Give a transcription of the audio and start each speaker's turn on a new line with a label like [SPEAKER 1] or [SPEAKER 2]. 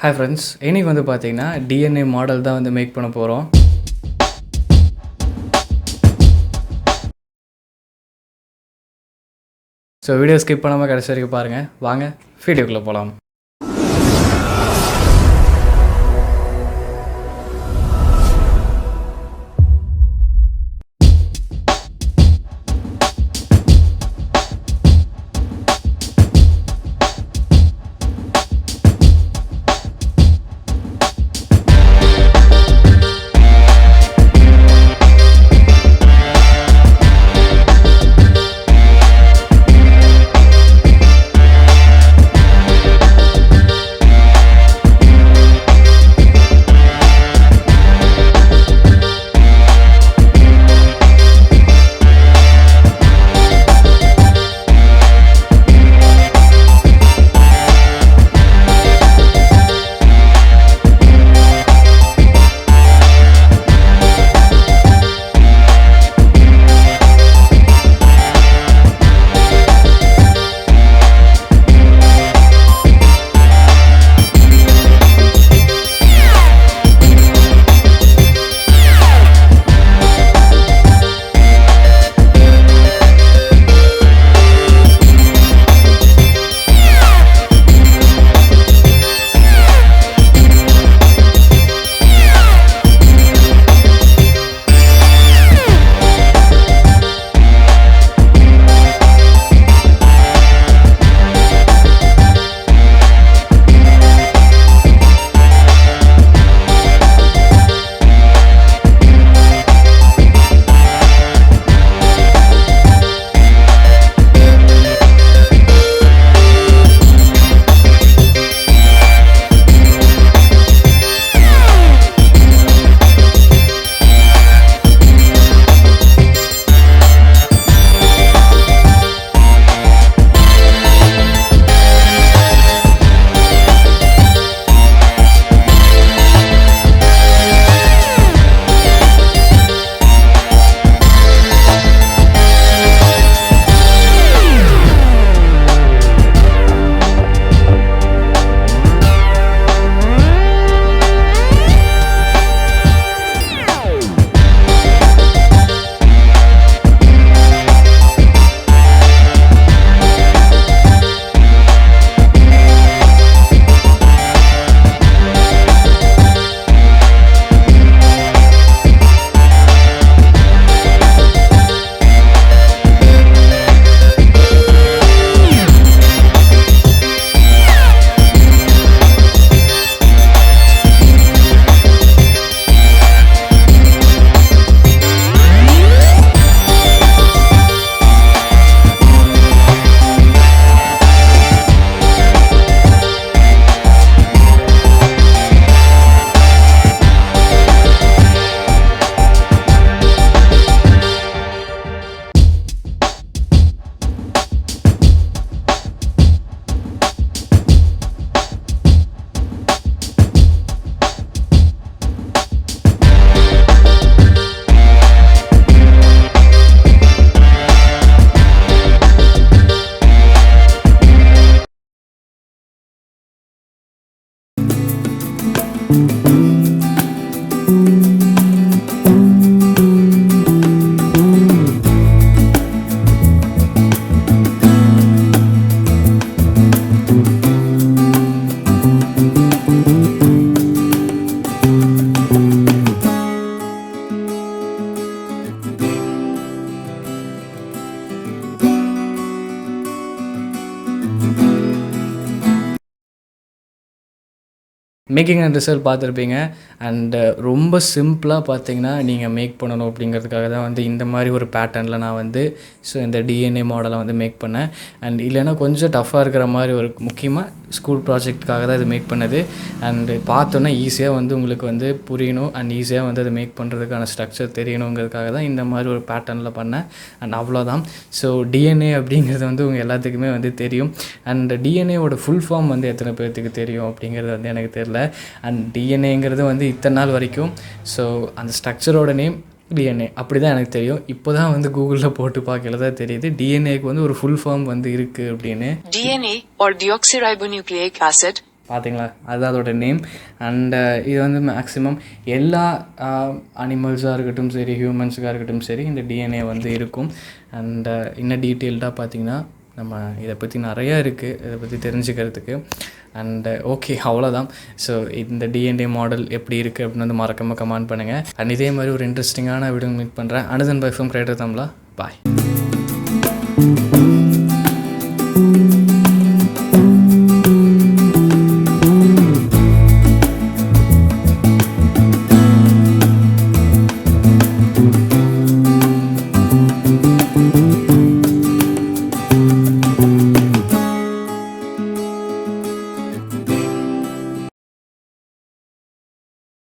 [SPEAKER 1] Hi friends, இன்றைக்கி வந்து பார்த்தீங்கன்னா டிஎன்ஏ மாடல் தான் வந்து மேக் பண்ண போகிறோம். ஸோ வீடியோ ஸ்கிப் பண்ணாமல் கடைசி வரைக்கும் பாருங்கள். வாங்க வீடியோக்குள்ளே போகலாம். மேக்கிங் அண்ட் ரிசல்ட் பார்த்துருப்பீங்க. அண்டு ரொம்ப சிம்பிளாக பார்த்தீங்கன்னா நீங்கள் மேக் பண்ணணும் அப்படிங்கிறதுக்காக தான் வந்து இந்த மாதிரி ஒரு பேட்டர்னில் நான் வந்து இந்த டிஎன்ஏ மாடலை வந்து மேக் பண்ணேன். அண்ட் இல்லைன்னா கொஞ்சம் டஃப்பாக இருக்கிற மாதிரி ஒரு முக்கியமாக ஸ்கூல் ப்ராஜெக்ட்டுக்காக தான் இது மேக் பண்ணது. அண்டு பார்த்தோன்னா ஈஸியாக வந்து உங்களுக்கு வந்து புரியணும் அண்ட் ஈஸியாக வந்து அதை மேக் பண்ணுறதுக்கான ஸ்ட்ரக்சர் தெரியணுங்கிறதுக்காக தான் இந்த மாதிரி ஒரு பேட்டர்னில் பண்ணேன். அண்ட் அவ்வளோதான். ஸோ டிஎன்ஏ அப்படிங்கிறது வந்து உங்கள் எல்லாத்துக்குமே வந்து தெரியும். அண்ட் டிஎன்ஏவோட ஃபுல் ஃபார்ம் வந்து எத்தனை பேர்த்துக்கு தெரியும் அப்படிங்கிறது வந்து எனக்கு தெரியல. அண்ட் டிஎன்ஏங்கிறது வந்து இத்தனை நாள் வரைக்கும் அந்த ஸ்ட்ரக்சரோட நேம் டிஎன்ஏ அப்படி தான் எனக்கு தெரியும். இப்போ தான் வந்து கூகுளில் போட்டு பார்க்கல தான் தெரியுது டிஎன்ஏக்கு வந்து ஒரு ஃபுல் ஃபார்ம் வந்து இருக்குது அப்படின்னு.
[SPEAKER 2] DNA or deoxyribonucleic acid
[SPEAKER 1] பார்த்தீங்களா, அதுதான் அதோட நேம். அண்டு இது வந்து மேக்ஸிமம் எல்லா அனிமல்ஸாக இருக்கட்டும் சரி, ஹியூமன்ஸுக்காக இருக்கட்டும் சரி, இந்த டிஎன்ஏ வந்து இருக்கும். அண்டு இன்னும் டீட்டெயில்டாக பார்த்திங்கன்னா நம்ம இதை பற்றி நிறையா இருக்குது இதை பற்றி தெரிஞ்சுக்கிறதுக்கு. அண்டு ஓகே, அவ்வளோதான். ஸோ இந்த டிஎன்ஏ மாடல் எப்படி இருக்குது அப்படின்னு வந்து மறக்காமல் கமெண்ட் பண்ணுங்கள். அண்ட் இதே மாதிரி ஒரு இன்ட்ரெஸ்டிங்கான வீடியோ மீட் பண்ணுறேன். அனதன் by from creator Tamizha. Bye.